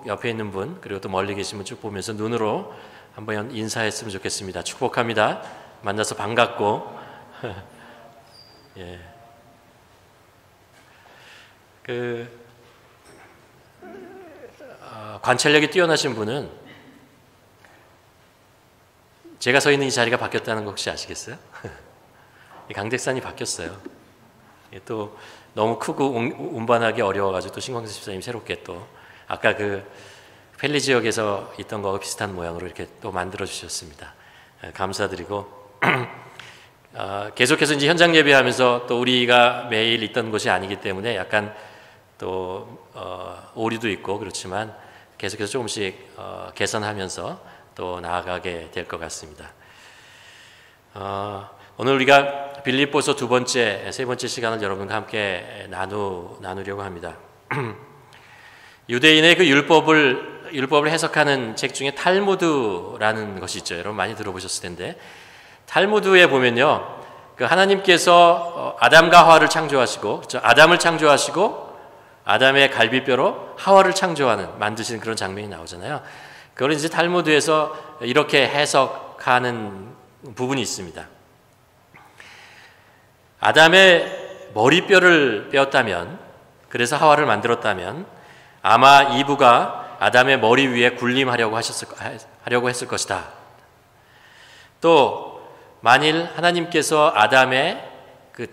쭉 옆에 있는 분 그리고 또 멀리 계신 분 쭉 보면서 눈으로 한번 인사했으면 좋겠습니다. 축복합니다. 만나서 반갑고 예. 관찰력이 뛰어나신 분은 제가 서 있는 이 자리가 바뀌었다는 거 혹시 아시겠어요? 강택산이 바뀌었어요. 또 너무 크고 운반하기 어려워가지고 또 신광수 집사님이 새롭게 또 아까 그 펠리 지역에서 있던 거와 비슷한 모양으로 이렇게 또 만들어 주셨습니다. 감사드리고 계속해서 이제 현장 예배하면서 또 우리가 매일 있던 곳이 아니기 때문에 약간 또 오류도 있고 그렇지만 계속해서 조금씩 개선하면서 또 나아가게 될 것 같습니다. 오늘 우리가 빌립보서 세 번째 시간을 여러분과 함께 나누려고 합니다. 유대인의 그 율법을 해석하는 책 중에 탈무드라는 것이 있죠. 여러분 많이 들어보셨을 텐데 탈무드에 보면요, 그 하나님께서 아담과 하와를 창조하시고, 그렇죠? 아담을 창조하시고 아담의 갈비뼈로 하와를 만드시는 그런 장면이 나오잖아요. 그걸 이제 탈무드에서 이렇게 해석하는 부분이 있습니다. 아담의 머리뼈를 빼었다면, 그래서 하와를 만들었다면 아마 이브가 아담의 머리 위에 군림하려고 했을 것이다. 또 만일 하나님께서 아담의 그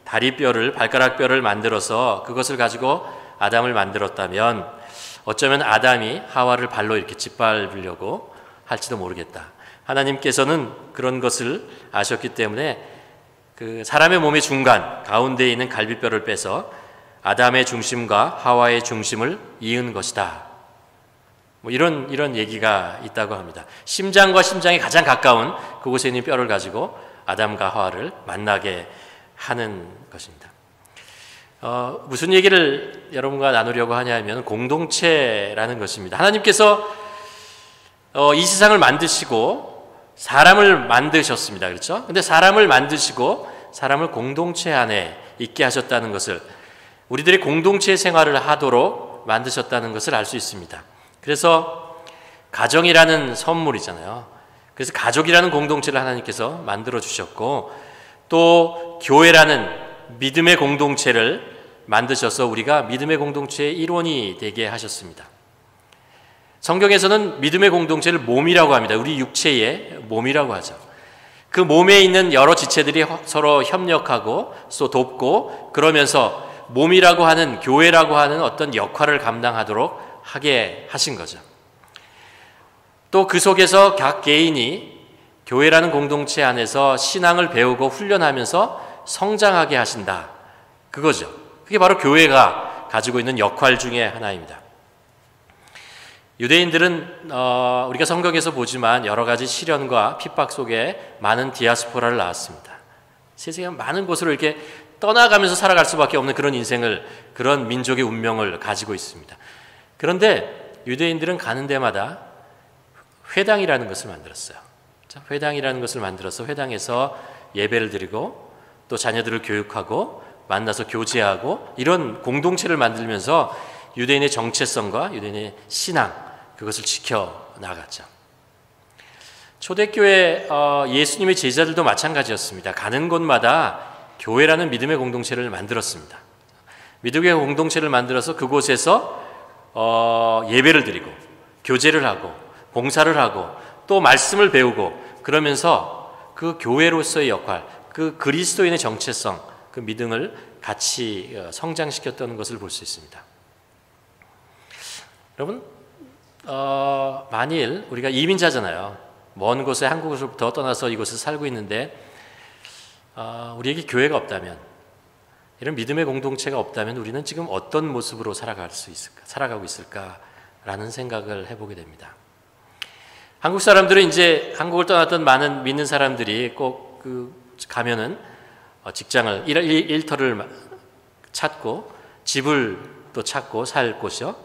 다리뼈를, 발가락뼈를 만들어서 그것을 가지고 아담을 만들었다면 어쩌면 아담이 하와를 발로 이렇게 짓밟으려고 할지도 모르겠다. 하나님께서는 그런 것을 아셨기 때문에 그 사람의 몸의 중간 가운데에 있는 갈비뼈를 빼서 아담의 중심과 하와의 중심을 이은 것이다. 뭐 이런 얘기가 있다고 합니다. 심장과 심장이 가장 가까운 그곳에 있는 뼈를 가지고 아담과 하와를 만나게 하는 것입니다. 무슨 얘기를 여러분과 나누려고 하냐면 공동체라는 것입니다. 하나님께서 이 세상을 만드시고 사람을 만드셨습니다. 그렇죠? 근데 사람을 만드시고 사람을 공동체 안에 있게 하셨다는 것을, 우리들이 공동체 생활을 하도록 만드셨다는 것을 알 수 있습니다. 그래서 가정이라는 선물이잖아요. 그래서 가족이라는 공동체를 하나님께서 만들어 주셨고, 또 교회라는 믿음의 공동체를 만드셔서 우리가 믿음의 공동체의 일원이 되게 하셨습니다. 성경에서는 믿음의 공동체를 몸이라고 합니다. 우리 육체의 몸이라고 하죠. 그 몸에 있는 여러 지체들이 서로 협력하고 또 돕고, 그러면서 몸이라고 하는, 교회라고 하는 어떤 역할을 감당하도록 하게 하신 거죠. 또 그 속에서 각 개인이 교회라는 공동체 안에서 신앙을 배우고 훈련하면서 성장하게 하신다. 그거죠. 그게 바로 교회가 가지고 있는 역할 중에 하나입니다. 유대인들은 우리가 성경에서 보지만 여러 가지 시련과 핍박 속에 많은 디아스포라를 낳았습니다. 세상에 많은 곳으로 이렇게 떠나가면서 살아갈 수밖에 없는 그런 인생을, 그런 민족의 운명을 가지고 있습니다. 그런데 유대인들은 가는 데마다 회당이라는 것을 만들었어요. 회당이라는 것을 만들어서 회당에서 예배를 드리고 또 자녀들을 교육하고 만나서 교제하고 이런 공동체를 만들면서 유대인의 정체성과 유대인의 신앙, 그것을 지켜나갔죠. 초대교회 예수님의 제자들도 마찬가지였습니다. 가는 곳마다 교회라는 믿음의 공동체를 만들었습니다. 믿음의 공동체를 만들어서 그곳에서 예배를 드리고 교제를 하고 봉사를 하고 또 말씀을 배우고, 그러면서 그 교회로서의 역할, 그 그리스도인의 정체성, 그 믿음을 같이 성장시켰던 것을 볼 수 있습니다. 여러분, 만일 우리가 이민자잖아요. 먼 곳에 한국으로부터 떠나서 이곳에 살고 있는데 우리에게 교회가 없다면, 이런 믿음의 공동체가 없다면 우리는 지금 어떤 모습으로 살아가고 있을까라는 생각을 해보게 됩니다. 한국 사람들은 이제 한국을 떠났던 많은 믿는 사람들이 꼭 가면은 직장을, 일터를 찾고 집을 또 찾고 살 곳이요.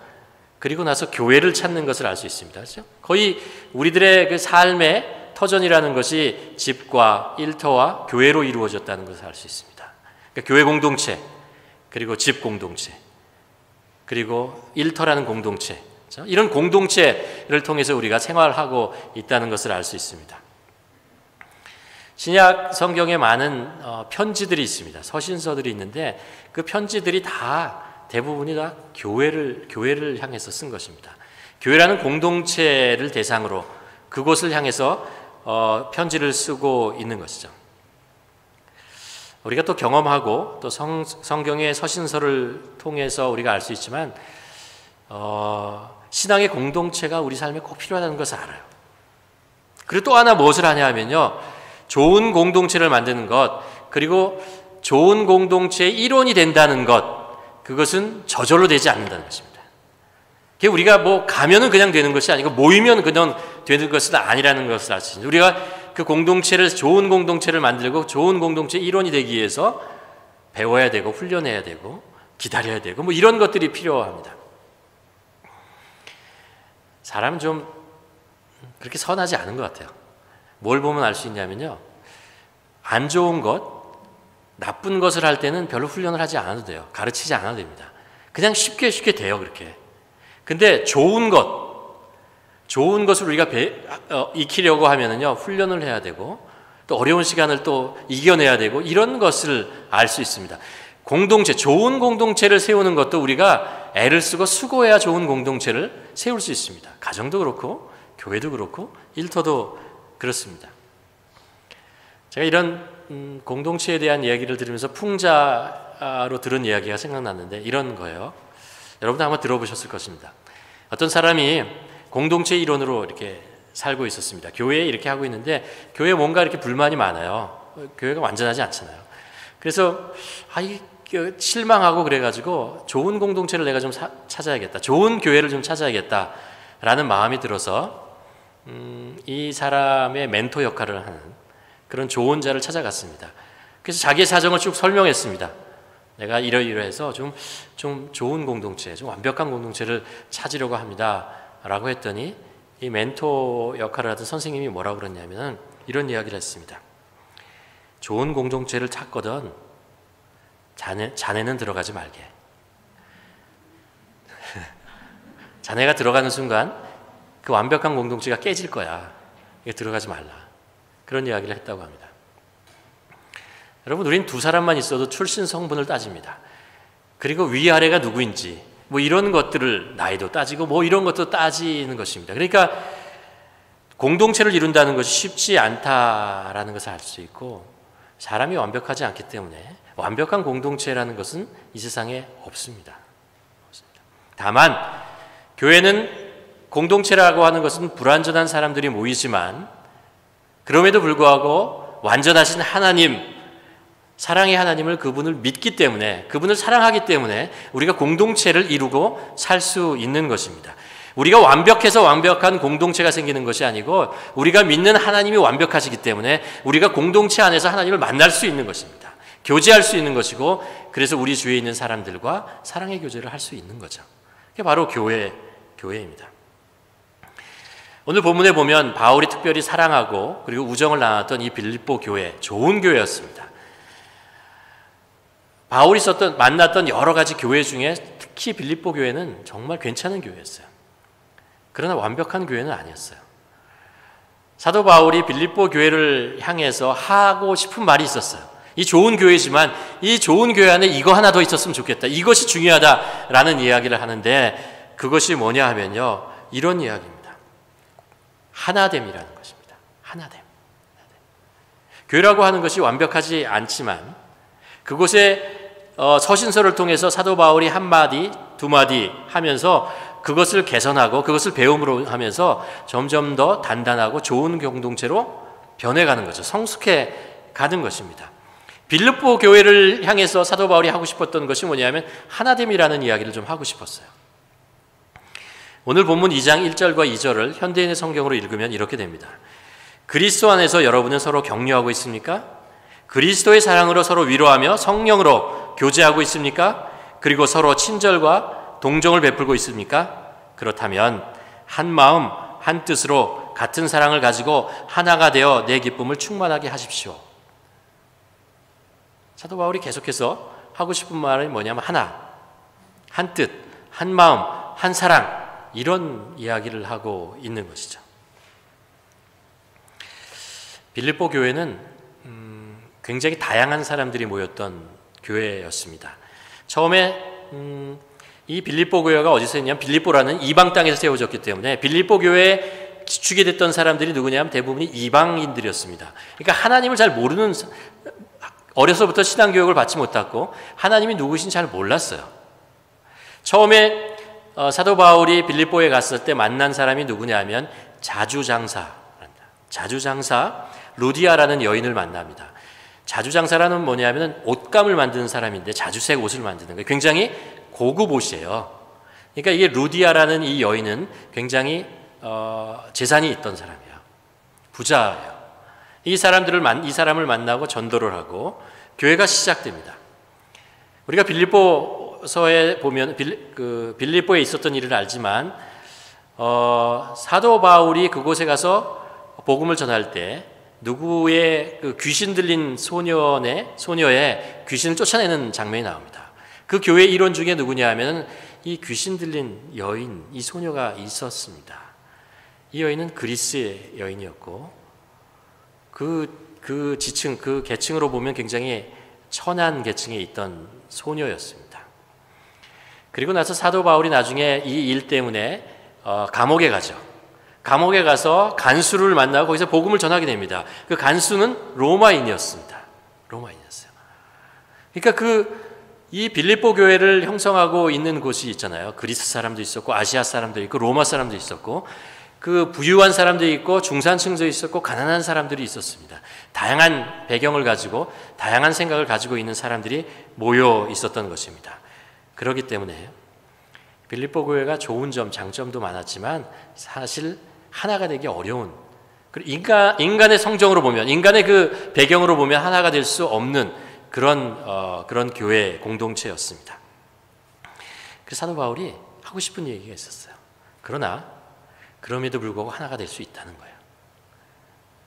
그리고 나서 교회를 찾는 것을 알 수 있습니다. 그렇죠? 거의 우리들의 그 삶의 터전이라는 것이 집과 일터와 교회로 이루어졌다는 것을 알 수 있습니다. 그러니까 교회 공동체, 그리고 집 공동체, 그리고 일터라는 공동체, 그렇죠? 이런 공동체를 통해서 우리가 생활하고 있다는 것을 알 수 있습니다. 신약 성경에 많은 편지들이 있습니다. 서신서들이 있는데 그 편지들이 대부분이 다 교회를 향해서 쓴 것입니다. 교회라는 공동체를 대상으로 그곳을 향해서 편지를 쓰고 있는 것이죠. 우리가 또 경험하고 또 성경의 서신서를 통해서 우리가 알 수 있지만 신앙의 공동체가 우리 삶에 꼭 필요하다는 것을 알아요. 그리고 또 하나 무엇을 하냐 하면요, 좋은 공동체를 만드는 것, 그리고 좋은 공동체의 일원이 된다는 것, 그것은 저절로 되지 않는다는 것입니다. 그게 우리가 가면은 그냥 되는 것이 아니고 모이면 그냥 되는 것은 아니라는 것을 알 수 있습니다. 우리가 그 좋은 공동체를 만들고 좋은 공동체의 일원이 되기 위해서 배워야 되고 훈련해야 되고 기다려야 되고 이런 것들이 필요합니다. 사람은 좀 그렇게 선하지 않은 것 같아요. 뭘 보면 알 수 있냐면요, 안 좋은 것, 나쁜 것을 할 때는 별로 훈련을 하지 않아도 돼요. 가르치지 않아도 됩니다. 그냥 쉽게 돼요, 그렇게. 근데 좋은 것을 우리가 익히려고 하면은요, 훈련을 해야 되고 또 어려운 시간을 또 이겨내야 되고 이런 것을 알 수 있습니다. 좋은 공동체를 세우는 것도 우리가 애를 쓰고 수고해야 좋은 공동체를 세울 수 있습니다. 가정도 그렇고 교회도 그렇고 일터도 그렇습니다. 제가 이런 공동체에 대한 이야기를 들으면서 풍자로 들은 이야기가 생각났는데 이런 거예요. 여러분도 아마 들어보셨을 것입니다. 어떤 사람이 공동체 일원으로 이렇게 살고 있었습니다. 교회에 이렇게 하고 있는데 교회에 뭔가 이렇게 불만이 많아요. 교회가 완전하지 않잖아요. 그래서 실망하고 그래가지고 좋은 공동체를 내가 좀 찾아야겠다. 좋은 교회를 좀 찾아야겠다라는 마음이 들어서 이 사람의 멘토 역할을 하는 그런 조언자를 찾아갔습니다. 그래서 자기의 사정을 쭉 설명했습니다. 내가 이러이러해서 좀 좋은 공동체, 좀 완벽한 공동체를 찾으려고 합니다. 라고 했더니 이 멘토 역할을 하던 선생님이 뭐라고 그랬냐면 이런 이야기를 했습니다. 좋은 공동체를 찾거든 자네는 들어가지 말게. 자네가 들어가는 순간 그 완벽한 공동체가 깨질 거야. 들어가지 말라. 그런 이야기를 했다고 합니다. 여러분, 우린 두 사람만 있어도 출신 성분을 따집니다. 그리고 위아래가 누구인지 이런 것들을 나이도 따지고 이런 것도 따지는 것입니다. 그러니까 공동체를 이룬다는 것이 쉽지 않다라는 것을 알 수 있고 사람이 완벽하지 않기 때문에 완벽한 공동체라는 것은 이 세상에 없습니다. 다만 교회는 공동체라고 하는 것은 불완전한 사람들이 모이지만 그럼에도 불구하고 완전하신 하나님, 사랑의 하나님을 그분을 믿기 때문에 그분을 사랑하기 때문에 우리가 공동체를 이루고 살 수 있는 것입니다. 우리가 완벽해서 완벽한 공동체가 생기는 것이 아니고 우리가 믿는 하나님이 완벽하시기 때문에 우리가 공동체 안에서 하나님을 만날 수 있는 것입니다. 교제할 수 있는 것이고 그래서 우리 주위에 있는 사람들과 사랑의 교제를 할 수 있는 거죠. 그게 바로 교회입니다. 오늘 본문에 보면 바울이 특별히 사랑하고 그리고 우정을 나눴던 이 빌립보 교회, 좋은 교회였습니다. 바울이 만났던 여러 가지 교회 중에 특히 빌립보 교회는 정말 괜찮은 교회였어요. 그러나 완벽한 교회는 아니었어요. 사도 바울이 빌립보 교회를 향해서 하고 싶은 말이 있었어요. 이 좋은 교회지만 이 좋은 교회 안에 이거 하나 더 있었으면 좋겠다. 이것이 중요하다라는 이야기를 하는데 그것이 뭐냐 하면요. 이런 이야기입니다. 하나됨이라는 것입니다. 하나됨. 교회라고 하는 것이 완벽하지 않지만 그곳에 서신서를 통해서 사도 바울이 한 마디, 두 마디 하면서 그것을 개선하고 그것을 배움으로 하면서 점점 더 단단하고 좋은 공동체로 변해가는 거죠. 성숙해 가는 것입니다. 빌립보 교회를 향해서 사도 바울이 하고 싶었던 것이 뭐냐면 하나됨이라는 이야기를 좀 하고 싶었어요. 오늘 본문 2장 1절과 2절을 현대인의 성경으로 읽으면 이렇게 됩니다. 그리스도 안에서 여러분은 서로 격려하고 있습니까? 그리스도의 사랑으로 서로 위로하며 성령으로 교제하고 있습니까? 그리고 서로 친절과 동정을 베풀고 있습니까? 그렇다면 한 마음 한 뜻으로 같은 사랑을 가지고 하나가 되어 내 기쁨을 충만하게 하십시오. 사도 바울이 계속해서 하고 싶은 말이 뭐냐면 하나, 한 뜻, 한 마음, 한 사랑 이런 이야기를 하고 있는 것이죠. 빌립보 교회는 굉장히 다양한 사람들이 모였던 교회였습니다. 처음에 이 빌립보 교회가 어디서 있냐면 빌립보라는 이방 땅에서 세워졌기 때문에 빌립보 교회에 기축이 됐던 사람들이 누구냐면 대부분이 이방인들이었습니다. 그러니까 하나님을 잘 모르는, 어려서부터 신앙교육을 받지 못했고 하나님이 누구신지 잘 몰랐어요. 처음에 사도 바울이 빌립보에 갔을 때 만난 사람이 누구냐면 자주장사 루디아라는 여인을 만납니다. 자주장사라는 뭐냐면 옷감을 만드는 사람인데 자주색 옷을 만드는 거예요. 굉장히 고급 옷이에요. 그러니까 이게 루디아라는 이 여인은 굉장히 재산이 있던 사람이에요. 부자예요. 이 사람을 만나고 전도를 하고 교회가 시작됩니다. 우리가 빌립보서에 보면 빌립보에 있었던 일을 알지만 사도 바울이 그곳에 가서 복음을 전할 때 누구의 그 귀신 들린 소녀의 귀신을 쫓아내는 장면이 나옵니다. 그 교회 일원 중에 누구냐 하면 이 귀신 들린 여인, 이 소녀가 있었습니다. 이 여인은 그리스의 여인이었고 그 계층으로 보면 굉장히 천한 계층에 있던 소녀였습니다. 그리고 나서 사도 바울이 나중에 이 일 때문에 감옥에 가죠. 감옥에 가서 간수를 만나고 거기서 복음을 전하게 됩니다. 그 간수는 로마인이었습니다. 로마인이었어요. 그러니까 이 빌립보 교회를 형성하고 있는 곳이 있잖아요. 그리스 사람도 있었고 아시아 사람도 있고 로마 사람도 있었고 그 부유한 사람도 있고 중산층도 있었고 가난한 사람들이 있었습니다. 다양한 배경을 가지고 다양한 생각을 가지고 있는 사람들이 모여 있었던 것입니다. 그렇기 때문에 빌립보 교회가 좋은 점, 장점도 많았지만 사실 하나가 되기 어려운, 인간의 성정으로 보면, 인간의 그 배경으로 보면 하나가 될 수 없는 그런 교회 공동체였습니다. 그래서 사도 바울이 하고 싶은 얘기가 있었어요. 그럼에도 불구하고 하나가 될 수 있다는 거예요.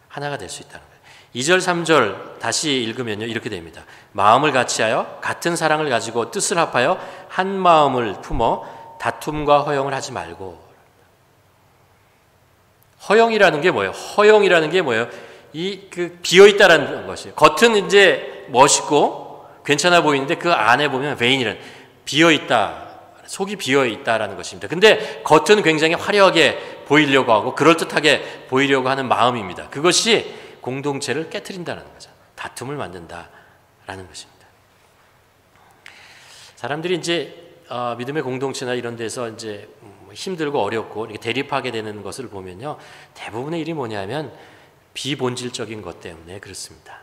하나가 될 수 있다는 거예요. 2절, 3절 다시 읽으면요, 이렇게 됩니다. 마음을 같이하여 같은 사랑을 가지고 뜻을 합하여 한 마음을 품어 다툼과 허영을 하지 말고. 허영이라는 게 뭐예요? 허영이라는 게 뭐예요? 비어있다라는 것이에요. 겉은 이제 멋있고 괜찮아 보이는데 그 안에 보면 베인이라는 비어있다, 속이 비어있다라는 것입니다. 근데 겉은 굉장히 화려하게 보이려고 하고 그럴듯하게 보이려고 하는 마음입니다. 그것이 공동체를 깨트린다는 거죠. 다툼을 만든다라는 것입니다. 사람들이 이제 믿음의 공동체나 이런 데서 이제 힘들고 어렵고 이렇게 대립하게 되는 것을 보면요, 대부분의 일이 뭐냐면 비본질적인 것 때문에 그렇습니다.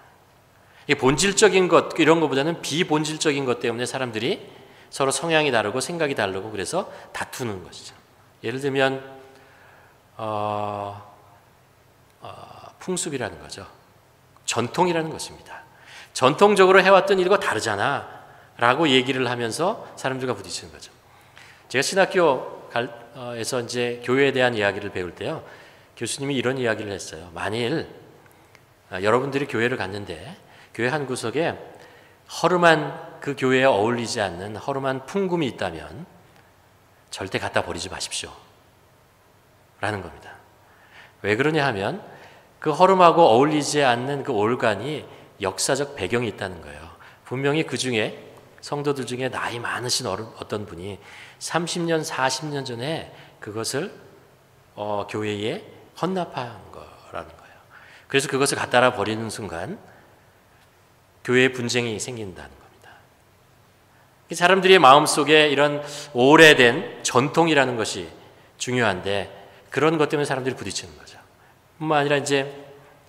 이 본질적인 것 이런 것보다는 비본질적인 것 때문에 사람들이 서로 성향이 다르고 생각이 다르고 그래서 다투는 것이죠. 예를 들면 풍습이라는 거죠. 전통이라는 것입니다. 전통적으로 해왔던 일과 다르잖아 라고 얘기를 하면서 사람들과 부딪히는 거죠. 제가 신학교에서 이제 교회에 대한 이야기를 배울 때요, 교수님이 이런 이야기를 했어요. 만일 여러분들이 교회를 갔는데 교회 한 구석에 허름한, 그 교회에 어울리지 않는 허름한 풍금이 있다면 절대 갖다 버리지 마십시오 라는 겁니다. 왜 그러냐 하면 그 허름하고 어울리지 않는 그 올간이 역사적 배경이 있다는 거예요. 분명히 그 중에 성도들 중에 나이 많으신 어떤 분이 30년, 40년 전에 그것을 교회에 헌납한 거라는 거예요. 그래서 그것을 갖다라 버리는 순간 교회에 분쟁이 생긴다는 겁니다. 사람들의 마음속에 이런 오래된 전통이라는 것이 중요한데 그런 것 때문에 사람들이 부딪히는 거죠. 뿐만 아니라 이제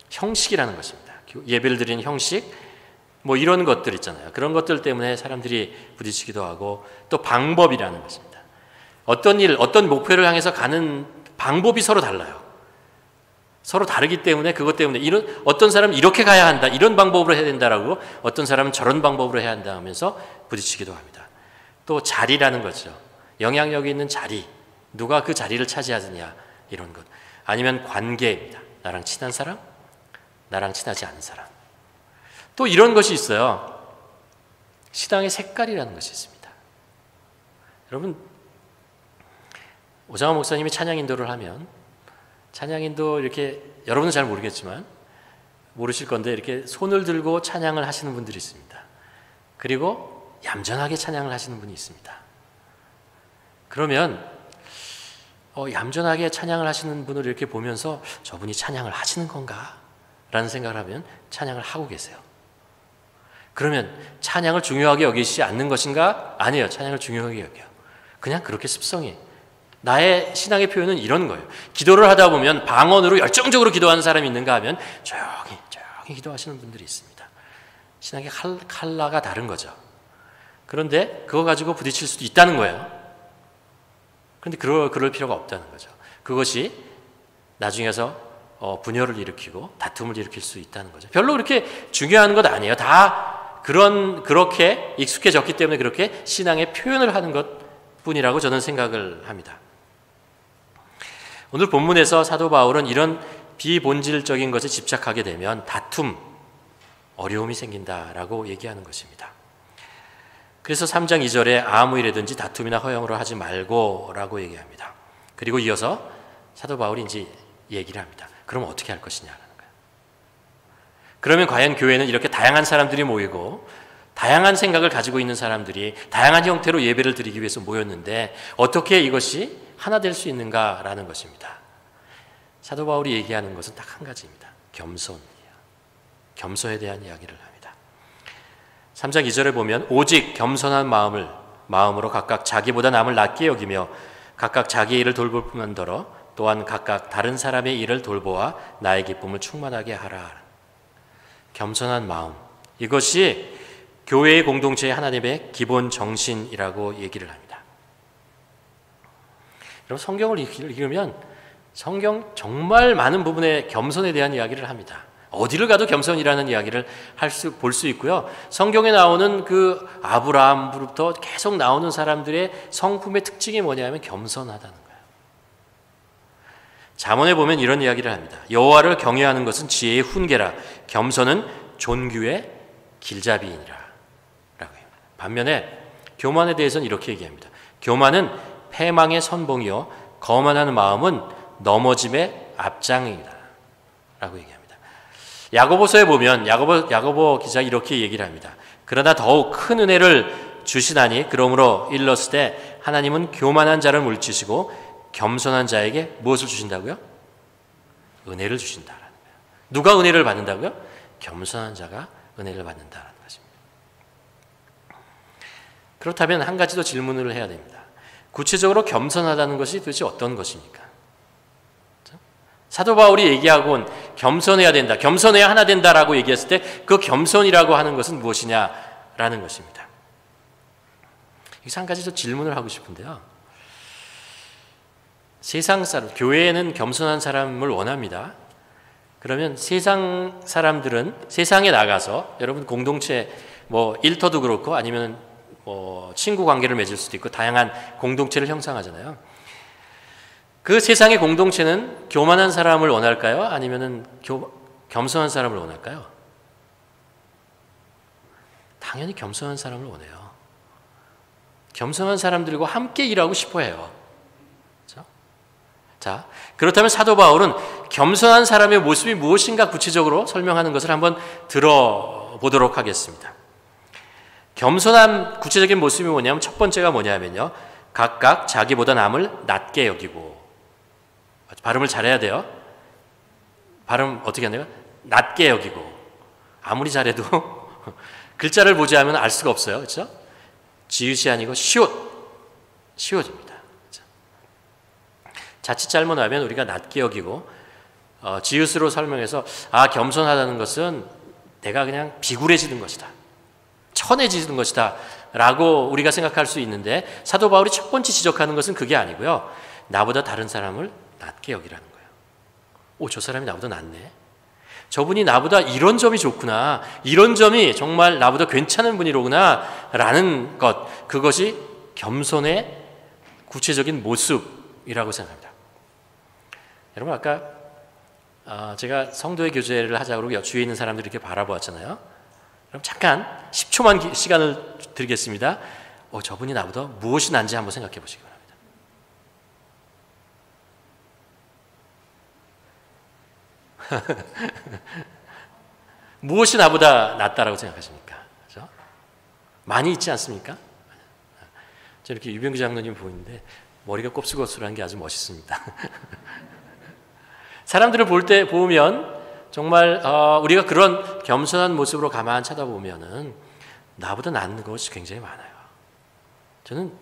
형식이라는 것입니다. 예배를 드리는 형식, 뭐 이런 것들 있잖아요. 그런 것들 때문에 사람들이 부딪히기도 하고, 또 방법이라는 것입니다. 어떤 일, 어떤 목표를 향해서 가는 방법이 서로 달라요. 서로 다르기 때문에 그것 때문에 어떤 사람은 이렇게 가야 한다, 이런 방법으로 해야 된다라고, 어떤 사람은 저런 방법으로 해야 한다 하면서 부딪히기도 합니다. 또 자리라는 거죠. 영향력이 있는 자리, 누가 그 자리를 차지하느냐, 이런 것. 아니면 관계입니다. 나랑 친한 사람, 나랑 친하지 않은 사람. 또 이런 것이 있어요. 신앙의 색깔이라는 것이 있습니다. 여러분, 오장원 목사님이 찬양 인도를 하면 찬양 인도 이렇게 여러분은 잘 모르겠지만 모르실 건데 이렇게 손을 들고 찬양을 하시는 분들이 있습니다. 그리고 얌전하게 찬양을 하시는 분이 있습니다. 그러면 얌전하게 찬양을 하시는 분을 이렇게 보면서 저분이 찬양을 하시는 건가? 라는 생각을 하면 찬양을 하고 계세요. 그러면 찬양을 중요하게 여기지 않는 것인가? 아니에요. 찬양을 중요하게 여겨요. 그냥 그렇게 습성이. 나의 신앙의 표현은 이런 거예요. 기도를 하다 보면 방언으로 열정적으로 기도하는 사람이 있는가 하면 조용히 기도하시는 분들이 있습니다. 신앙의 컬러가 다른 거죠. 그런데 그거 가지고 부딪힐 수도 있다는 거예요. 그런데 그럴 필요가 없다는 거죠. 그것이 나중에서 분열을 일으키고 다툼을 일으킬 수 있다는 거죠. 별로 그렇게 중요한 것 아니에요. 다 그렇게 익숙해졌기 때문에 그렇게 신앙의 표현을 하는 것 뿐이라고 저는 생각을 합니다. 오늘 본문에서 사도 바울은 이런 비본질적인 것에 집착하게 되면 다툼, 어려움이 생긴다라고 얘기하는 것입니다. 그래서 3장 2절에 아무 일에든지 다툼이나 허영으로 하지 말고 라고 얘기합니다. 그리고 이어서 사도 바울이 이제 얘기를 합니다. 그럼 어떻게 할 것이냐라는 거예요. 그러면 과연 교회는 이렇게 다양한 사람들이 모이고 다양한 생각을 가지고 있는 사람들이 다양한 형태로 예배를 드리기 위해서 모였는데 어떻게 이것이 하나 될 수 있는가라는 것입니다. 사도 바울이 얘기하는 것은 딱 한 가지입니다. 겸손이에요. 겸손에 대한 이야기를 합니다. 3장 2절에 보면 오직 겸손한 마음으로 각각 자기보다 남을 낮게 여기며 각각 자기의 일을 돌볼 뿐만더러 또한 각각 다른 사람의 일을 돌보아 나의 기쁨을 충만하게 하라. 겸손한 마음, 이것이 교회의 공동체의 하나님의 기본 정신이라고 얘기를 합니다. 여러분, 성경을 읽으면 성경 정말 많은 부분에 겸손에 대한 이야기를 합니다. 어디를 가도 겸손이라는 이야기를 볼 수 있고요. 성경에 나오는 그 아브라함부터 계속 나오는 사람들의 성품의 특징이 뭐냐면 겸손하다는 거예요. 잠언에 보면 이런 이야기를 합니다. 여호와를 경외하는 것은 지혜의 훈계라 겸손은 존귀의 길잡이이니라 라고 해요. 반면에 교만에 대해서는 이렇게 얘기합니다. 교만은 패망의 선봉이요 거만한 마음은 넘어짐의 앞장이다 라고 얘기합니다. 야고보서에 보면 야고보 기자가 이렇게 얘기를 합니다. 그러나 더욱 큰 은혜를 주시나니 그러므로 일렀을 하나님은 교만한 자를 물리치시고 겸손한 자에게 무엇을 주신다고요? 은혜를 주신다라는 거예요. 누가 은혜를 받는다고요? 겸손한 자가 은혜를 받는다라는 것입니다. 그렇다면 한 가지 더 질문을 해야 됩니다. 구체적으로 겸손하다는 것이 도대체 어떤 것입니까? 사도 바울이 얘기하곤 겸손해야 된다, 겸손해야 하나 된다라고 얘기했을 때 그 겸손이라고 하는 것은 무엇이냐라는 것입니다. 여기서 한 가지 더 질문을 하고 싶은데요. 세상 사람, 교회에는 겸손한 사람을 원합니다. 그러면 세상 사람들은 세상에 나가서 여러분 공동체 일터도 그렇고 아니면 친구 관계를 맺을 수도 있고 다양한 공동체를 형성하잖아요. 그 세상의 공동체는 교만한 사람을 원할까요? 아니면은 겸손한 사람을 원할까요? 당연히 겸손한 사람을 원해요. 겸손한 사람들과 함께 일하고 싶어 해요. 그렇죠? 자, 그렇다면 사도 바울은 겸손한 사람의 모습이 무엇인가 구체적으로 설명하는 것을 한번 들어보도록 하겠습니다. 겸손한 구체적인 모습이 뭐냐면 첫 번째가 뭐냐면요. 각각 자기보다 남을 낮게 여기고, 발음을 잘해야 돼요. 발음 어떻게 하나요? 낮게 여기고. 아무리 잘해도 글자를 보지 않으면 알 수가 없어요. 그렇죠? 지읒이 아니고 시옷입니다. 그렇죠? 자칫 잘못하면 우리가 낮게 여기고 지읒으로 설명해서 겸손하다는 것은 내가 그냥 비굴해지는 것이다. 천해지는 것이다. 라고 우리가 생각할 수 있는데 사도 바울이 첫 번째 지적하는 것은 그게 아니고요. 나보다 다른 사람을 낮게 여기라는 거예요. 저 사람이 나보다 낫네. 저분이 나보다 이런 점이 좋구나. 이런 점이 정말 나보다 괜찮은 분이로구나. 라는 것. 그것이 겸손의 구체적인 모습이라고 생각합니다. 여러분 아까 제가 성도의 교제를 하자고 주위에 있는 사람들을 이렇게 바라보았잖아요. 그럼 잠깐 10초만 시간을 드리겠습니다. 저분이 나보다 무엇이 난지 한번 생각해 보시기 바랍니다. 무엇이 나보다 낫다라고 생각하십니까? 그렇죠? 많이 있지 않습니까? 저 이렇게 유병규 장로님 보이는데 머리가 곱슬곱슬한 게 아주 멋있습니다. 사람들을 보면 정말 우리가 그런 겸손한 모습으로 가만 쳐다보면은 나보다 낫는 것이 굉장히 많아요. 저는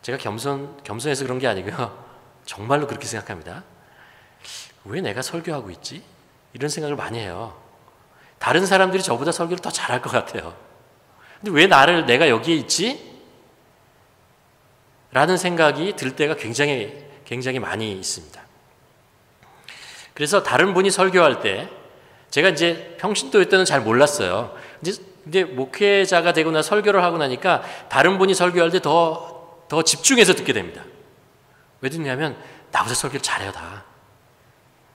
제가 겸손해서 그런 게 아니고요. 정말로 그렇게 생각합니다. 왜 내가 설교하고 있지? 이런 생각을 많이 해요. 다른 사람들이 저보다 설교를 더 잘할 것 같아요. 근데 왜 내가 여기에 있지? 라는 생각이 들 때가 굉장히 많이 있습니다. 그래서 다른 분이 설교할 때 제가 이제 평신도일 때는 잘 몰랐어요. 근데 목회자가 되고 설교를 하고 나니까 다른 분이 설교할 때 더 집중해서 듣게 됩니다. 왜 듣냐면 나보다 설교를 잘해요.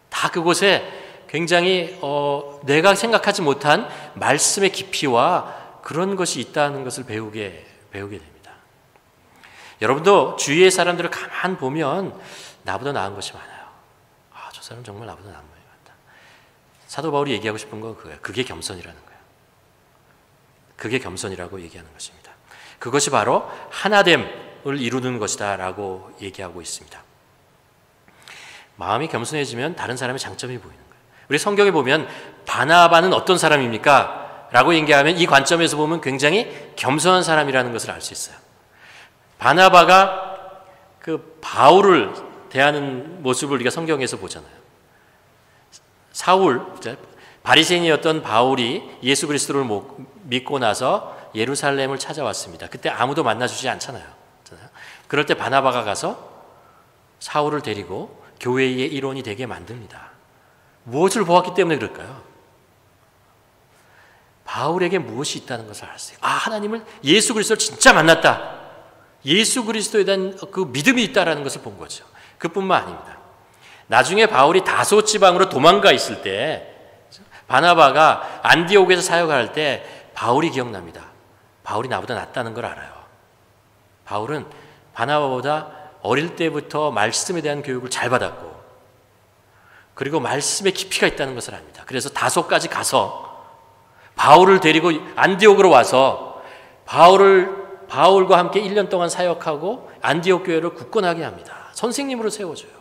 다 그곳에 굉장히 내가 생각하지 못한 말씀의 깊이와 그런 것이 있다는 것을 배우게 됩니다. 여러분도 주위의 사람들을 가만 보면 나보다 나은 것이 많아요. 저 사람 정말 나보다 나은 것이 많다. 사도 바울이 얘기하고 싶은 건 그거예요. 그게 겸손이라는 거예요. 그게 겸손이라고 얘기하는 것입니다. 그것이 바로 하나됨을 이루는 것이다 라고 얘기하고 있습니다. 마음이 겸손해지면 다른 사람의 장점이 보이는 거예요. 우리 성경에 보면 바나바는 어떤 사람입니까? 라고 얘기하면 이 관점에서 보면 굉장히 겸손한 사람이라는 것을 알 수 있어요. 바나바가 그 바울을 대하는 모습을 우리가 성경에서 보잖아요. 바리새인이었던 바울이 예수 그리스도를 믿고 나서 예루살렘을 찾아왔습니다. 그때 아무도 만나주지 않잖아요. 그럴 때 바나바가 가서 사울을 데리고 교회의 일원이 되게 만듭니다. 무엇을 보았기 때문에 그럴까요? 바울에게 무엇이 있다는 것을 알았어요. 하나님을, 예수 그리스도를 진짜 만났다. 예수 그리스도에 대한 그 믿음이 있다는 것을 본 거죠. 그뿐만 아닙니다. 나중에 바울이 다소 지방으로 도망가 있을 때 바나바가 안디옥에서 사역할 때 바울이 기억납니다. 바울이 나보다 낫다는 걸 알아요. 바울은 바나바보다 어릴 때부터 말씀에 대한 교육을 잘 받았고 그리고 말씀에 깊이가 있다는 것을 압니다. 그래서 다소까지 가서 바울을 데리고 안디옥으로 와서 바울과 함께 1년 동안 사역하고 안디옥 교회를 굳건하게 합니다. 선생님으로 세워줘요.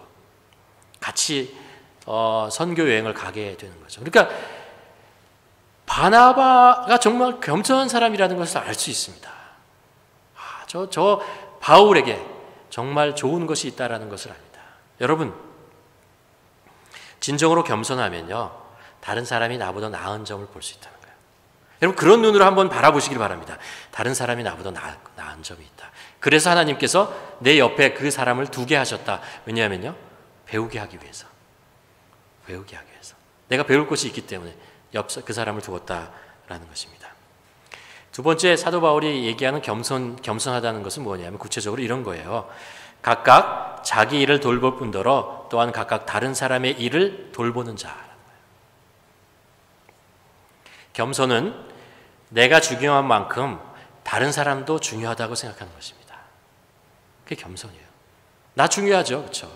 같이 선교 여행을 가게 되는 거죠. 그러니까 바나바가 정말 겸손한 사람이라는 것을 알 수 있습니다. 저 바울에게 정말 좋은 것이 있다는 것을 압니다. 여러분, 진정으로 겸손하면요, 다른 사람이 나보다 나은 점을 볼 수 있다는 거예요. 여러분, 그런 눈으로 한번 바라보시길 바랍니다. 다른 사람이 나보다 나은 점이 있다. 그래서 하나님께서 내 옆에 그 사람을 두게 하셨다. 왜냐하면요, 배우게 하기 위해서. 내가 배울 것이 있기 때문에 그 사람을 두었다라는 것입니다. 두 번째, 사도 바울이 얘기하는 겸손하다는 것은 뭐냐면 구체적으로 이런 거예요. 각각 자기 일을 돌볼 뿐더러 또한 각각 다른 사람의 일을 돌보는 자라는 거예요. 겸손은 내가 중요한 만큼 다른 사람도 중요하다고 생각하는 것입니다. 그게 겸손이에요. 나 중요하죠, 그렇죠?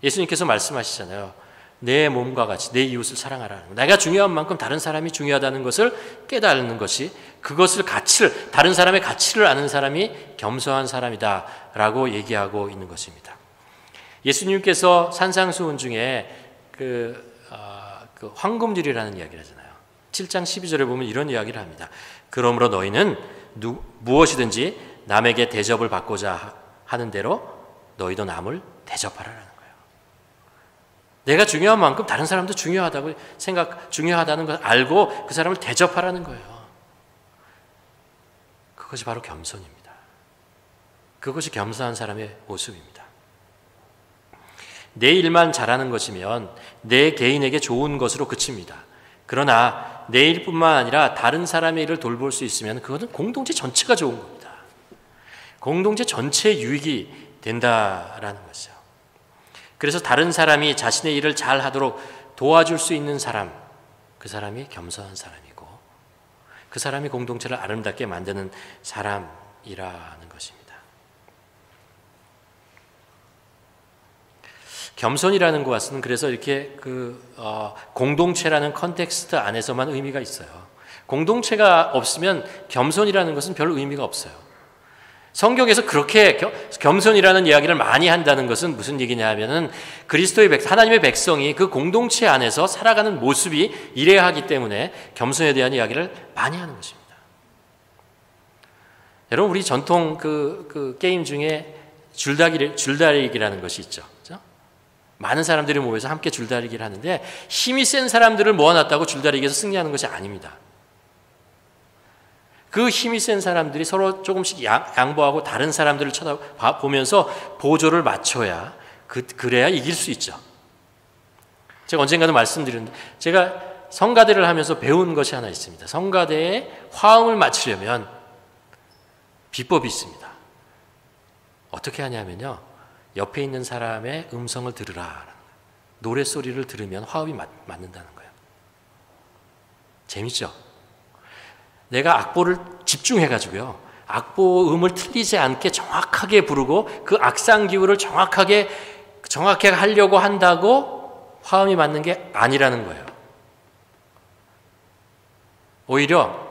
예수님께서 말씀하시잖아요. 내 몸과 같이 내 이웃을 사랑하라는 거. 내가 중요한 만큼 다른 사람이 중요하다는 것을 깨닫는 것이, 그것을 다른 사람의 가치를 아는 사람이 겸손한 사람이다라고 얘기하고 있는 것입니다. 예수님께서 산상수훈 중에 그 황금줄이라는 이야기를 하잖아요. 7장 12절에 보면 이런 이야기를 합니다. 그러므로 너희는 무엇이든지 남에게 대접을 받고자 하는 대로 너희도 남을 대접하라라는 거예요. 내가 중요한 만큼 다른 사람도 중요하다는 걸 알고 그 사람을 대접하라는 거예요. 그것이 바로 겸손입니다. 그것이 겸손한 사람의 모습입니다. 내 일만 잘하는 것이면 내 개인에게 좋은 것으로 그칩니다. 그러나 내 일뿐만 아니라 다른 사람의 일을 돌볼 수 있으면 그것은 공동체 전체가 좋은 겁니다. 공동체 전체의 유익이 된다라는 것이죠. 그래서 다른 사람이 자신의 일을 잘 하도록 도와줄 수 있는 사람, 그 사람이 겸손한 사람이고 그 사람이 공동체를 아름답게 만드는 사람이라는 것입니다. 겸손이라는 것은 그래서 이렇게 공동체라는 컨텍스트 안에서만 의미가 있어요. 공동체가 없으면 겸손이라는 것은 별 의미가 없어요. 성경에서 그렇게 겸손이라는 이야기를 많이 한다는 것은 무슨 얘기냐 하면은 하나님의 백성이 그 공동체 안에서 살아가는 모습이 이래야 하기 때문에 겸손에 대한 이야기를 많이 하는 것입니다. 여러분, 우리 전통 그 게임 중에 줄다리기라는 것이 있죠. 그렇죠? 많은 사람들이 모여서 함께 줄다리기를 하는데 힘이 센 사람들을 모아놨다고 줄다리기에서 승리하는 것이 아닙니다. 그 힘이 센 사람들이 서로 조금씩 양보하고 다른 사람들을 쳐다보면서 보조를 맞춰야 그래야 이길 수 있죠. 제가 언젠가도 말씀드렸는데 제가 성가대를 하면서 배운 것이 하나 있습니다. 성가대에 화음을 맞추려면 비법이 있습니다. 어떻게 하냐면요, 옆에 있는 사람의 음성을 들으라. 노랫소리를 들으면 화음이 맞는다는 거예요. 재밌죠? 내가 악보를 집중해가지고요, 악보 음을 틀리지 않게 정확하게 부르고 그 악상 기호를 정확하게 하려고 한다고 화음이 맞는 게 아니라는 거예요. 오히려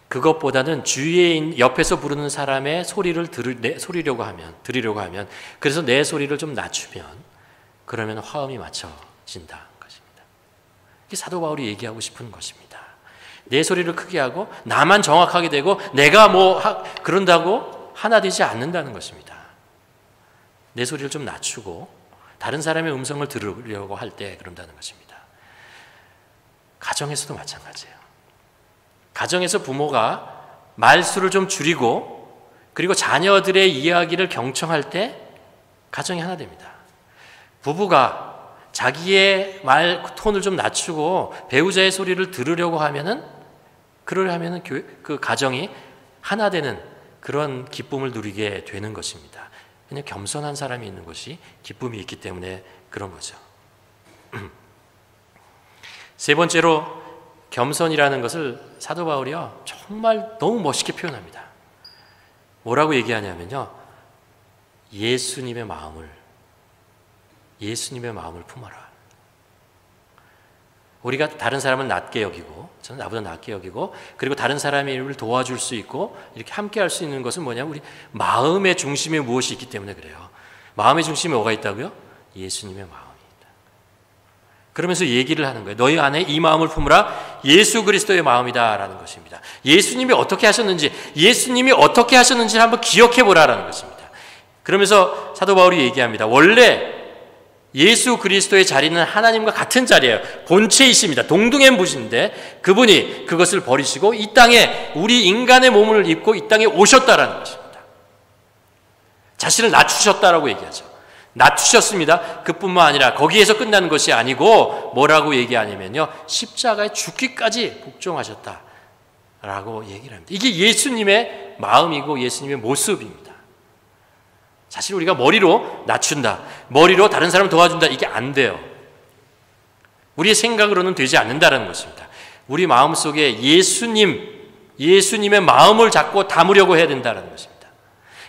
그것보다는 주위에 옆에서 부르는 사람의 소리를 들으려고 하면 그래서 내 소리를 좀 낮추면 그러면 화음이 맞춰진다는 것입니다. 이게 사도 바울이 얘기하고 싶은 것입니다. 내 소리를 크게 하고 나만 정확하게 되고 내가 그런다고 하나 되지 않는다는 것입니다. 내 소리를 좀 낮추고 다른 사람의 음성을 들으려고 할 때 그런다는 것입니다. 가정에서도 마찬가지예요. 가정에서 부모가 말수를 좀 줄이고 그리고 자녀들의 이야기를 경청할 때 가정이 하나 됩니다. 부부가 자기의 말 톤을 좀 낮추고 배우자의 소리를 들으려고 하면은 그 가정이 하나 되는 그런 기쁨을 누리게 되는 것입니다. 그냥 겸손한 사람이 있는 것이 기쁨이 있기 때문에 그런 거죠. 세 번째로 겸손이라는 것을 사도 바울이요 정말 너무 멋있게 표현합니다. 뭐라고 얘기하냐면요, 예수님의 마음을 품어라. 우리가 다른 사람을 낮게 여기고, 저는 나보다 낮게 여기고, 그리고 다른 사람의 일을 도와줄 수 있고 이렇게 함께 할 수 있는 것은 뭐냐면 우리 마음의 중심에 무엇이 있기 때문에 그래요. 마음의 중심에 뭐가 있다고요? 예수님의 마음이 있다. 그러면서 얘기를 하는 거예요. 너희 안에 이 마음을 품으라. 예수 그리스도의 마음이다라는 것입니다. 예수님이 어떻게 하셨는지 한번 기억해 보라라는 것입니다. 그러면서 사도 바울이 얘기합니다. 원래 예수 그리스도의 자리는 하나님과 같은 자리예요. 본체이십니다. 동등한 분이신데 그분이 그것을 버리시고 이 땅에 우리 인간의 몸을 입고 이 땅에 오셨다라는 것입니다. 자신을 낮추셨다라고 얘기하죠. 낮추셨습니다. 그뿐만 아니라 거기에서 끝나는 것이 아니고 뭐라고 얘기하냐면요, 십자가에 죽기까지 복종하셨다라고 얘기를 합니다. 이게 예수님의 마음이고 예수님의 모습입니다. 사실 우리가 머리로 낮춘다, 머리로 다른 사람을 도와준다, 이게 안 돼요. 우리의 생각으로는 되지 않는다는 것입니다. 우리 마음속에 예수님의 마음을 잡고 담으려고 해야 된다는 것입니다.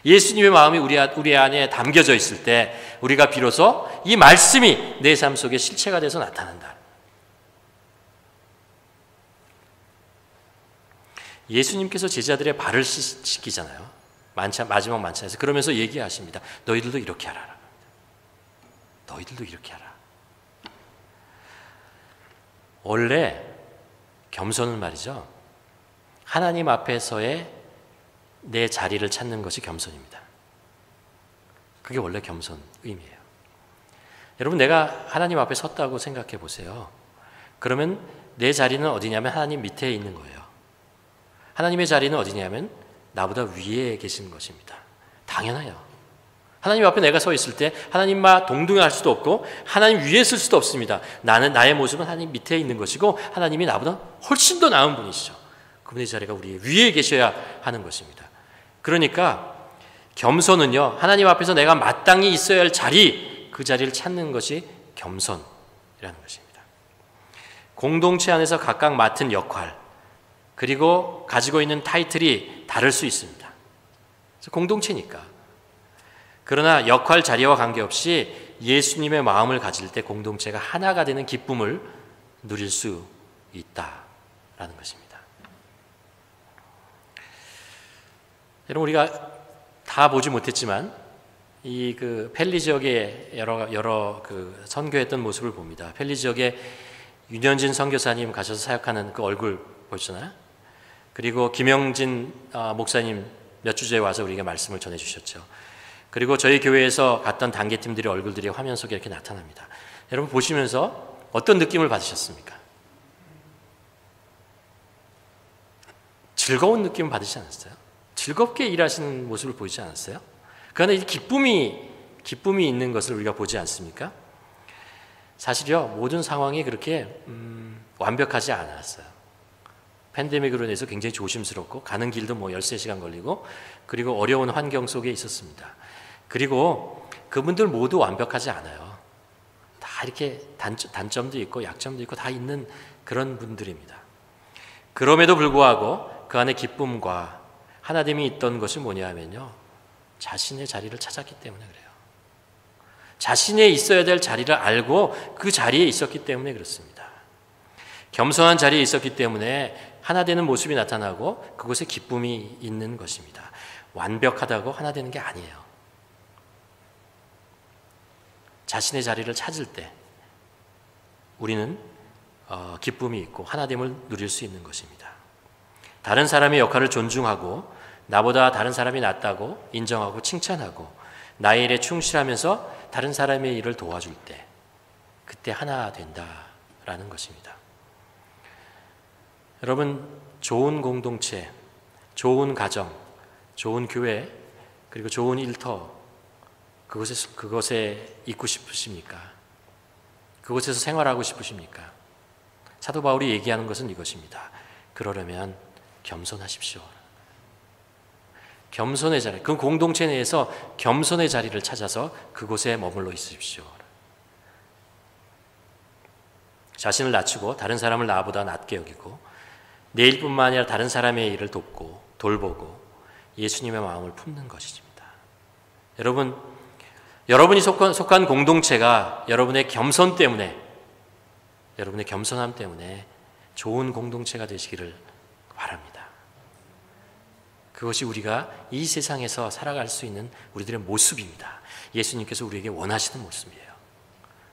예수님의 마음이 우리 안에 담겨져 있을 때 우리가 비로소 이 말씀이 내 삶 속에 실체가 돼서 나타난다. 예수님께서 제자들의 발을 씻기잖아요. 마지막 만찬에서. 그러면서 얘기하십니다. 너희들도 이렇게 하라. 너희들도 이렇게 하라. 원래 겸손은 말이죠, 하나님 앞에서의 내 자리를 찾는 것이 겸손입니다. 그게 원래 겸손 의미예요. 여러분, 내가 하나님 앞에 섰다고 생각해 보세요. 그러면 내 자리는 어디냐면 하나님 밑에 있는 거예요. 하나님의 자리는 어디냐면 나보다 위에 계신 것입니다. 당연해요. 하나님 앞에 내가 서 있을 때 하나님과 동등할 수도 없고 하나님 위에 있을 수도 없습니다. 나의 모습은 하나님 밑에 있는 것이고 하나님이 나보다 훨씬 더 나은 분이시죠. 그분의 자리가 우리 위에 계셔야 하는 것입니다. 그러니까 겸손은요, 하나님 앞에서 내가 마땅히 있어야 할 자리, 그 자리를 찾는 것이 겸손이라는 것입니다. 공동체 안에서 각각 맡은 역할, 그리고 가지고 있는 타이틀이 다를 수 있습니다. 그래서 공동체니까. 그러나 역할 자리와 관계없이 예수님의 마음을 가질 때 공동체가 하나가 되는 기쁨을 누릴 수 있다라는 것입니다. 여러분, 우리가 다 보지 못했지만 이 그 펠리 지역의 여러 그 선교했던 모습을 봅니다. 펠리 지역에 윤현진 선교사님 가셔서 사역하는 그 얼굴 보시잖아요. 그리고 김영진 목사님 몇 주 전에 와서 우리에게 말씀을 전해 주셨죠. 그리고 저희 교회에서 갔던 단계팀들의 얼굴들이 화면 속에 이렇게 나타납니다. 여러분 보시면서 어떤 느낌을 받으셨습니까? 즐거운 느낌을 받으시지 않았어요? 즐겁게 일하시는 모습을 보이지 않았어요? 그 안에 기쁨이 있는 것을 우리가 보지 않습니까? 사실요, 모든 상황이 그렇게 완벽하지 않았어요. 팬데믹으로 인해서 굉장히 조심스럽고 가는 길도 뭐 13시간 걸리고 그리고 어려운 환경 속에 있었습니다. 그리고 그분들 모두 완벽하지 않아요. 다 이렇게 단점도 있고 약점도 있고 다 있는 그런 분들입니다. 그럼에도 불구하고 그 안에 기쁨과 하나됨이 있던 것이 뭐냐 하면요, 자신의 자리를 찾았기 때문에 그래요. 자신의 있어야 될 자리를 알고 그 자리에 있었기 때문에 그렇습니다. 겸손한 자리에 있었기 때문에 하나 되는 모습이 나타나고 그곳에 기쁨이 있는 것입니다. 완벽하다고 하나 되는 게 아니에요. 자신의 자리를 찾을 때 우리는 기쁨이 있고 하나됨을 누릴 수 있는 것입니다. 다른 사람의 역할을 존중하고 나보다 다른 사람이 낫다고 인정하고 칭찬하고 나의 일에 충실하면서 다른 사람의 일을 도와줄 때 그때 하나 된다라는 것입니다. 여러분, 좋은 공동체, 좋은 가정, 좋은 교회, 그리고 좋은 일터, 그것에 있고 싶으십니까? 그곳에서 생활하고 싶으십니까? 사도 바울이 얘기하는 것은 이것입니다. 그러려면 겸손하십시오. 겸손의 자리, 그 공동체 내에서 겸손의 자리를 찾아서 그곳에 머물러 있으십시오. 자신을 낮추고 다른 사람을 나보다 낮게 여기고 내 일뿐만 아니라 다른 사람의 일을 돕고 돌보고 예수님의 마음을 품는 것입니다. 여러분이 속한 공동체가 여러분의 겸손 때문에, 여러분의 겸손함 때문에 좋은 공동체가 되시기를 바랍니다. 그것이 우리가 이 세상에서 살아갈 수 있는 우리들의 모습입니다. 예수님께서 우리에게 원하시는 모습이에요.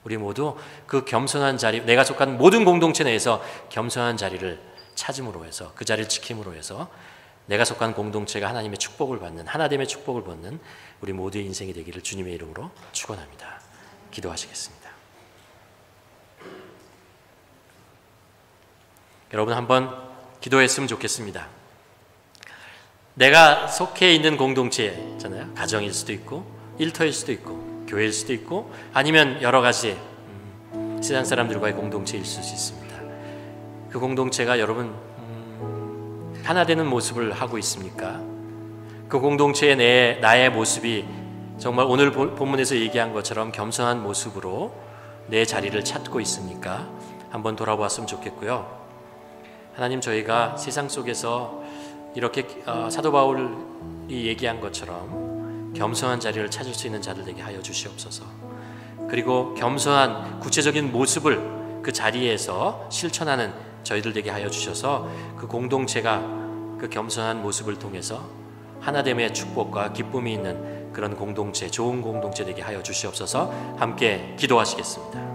우리 모두 그 겸손한 자리, 내가 속한 모든 공동체 내에서 겸손한 자리를 찾음으로 해서 그 자리를 지킴으로 해서 내가 속한 공동체가 하나님의 축복을 받는, 하나됨의 축복을 받는 우리 모두의 인생이 되기를 주님의 이름으로 축원합니다. 기도하시겠습니다. 여러분 한번 기도했으면 좋겠습니다. 내가 속해 있는 공동체잖아요. 가정일 수도 있고 일터일 수도 있고 교회일 수도 있고 아니면 여러 가지 세상 사람들과의 공동체일 수 있습니다. 그 공동체가 여러분 하나 되는 모습을 하고 있습니까? 그 공동체의 나의 모습이 정말 오늘 본문에서 얘기한 것처럼 겸손한 모습으로 내 자리를 찾고 있습니까? 한번 돌아보았으면 좋겠고요. 하나님, 저희가 세상 속에서 이렇게 사도 바울이 얘기한 것처럼 겸손한 자리를 찾을 수 있는 자들 되게 하여 주시옵소서. 그리고 겸손한 구체적인 모습을 그 자리에서 실천하는 저희들 되게 하여 주셔서 그 공동체가 그 겸손한 모습을 통해서 하나됨의 축복과 기쁨이 있는 그런 공동체, 좋은 공동체 되게 하여 주시옵소서. 함께 기도하시겠습니다.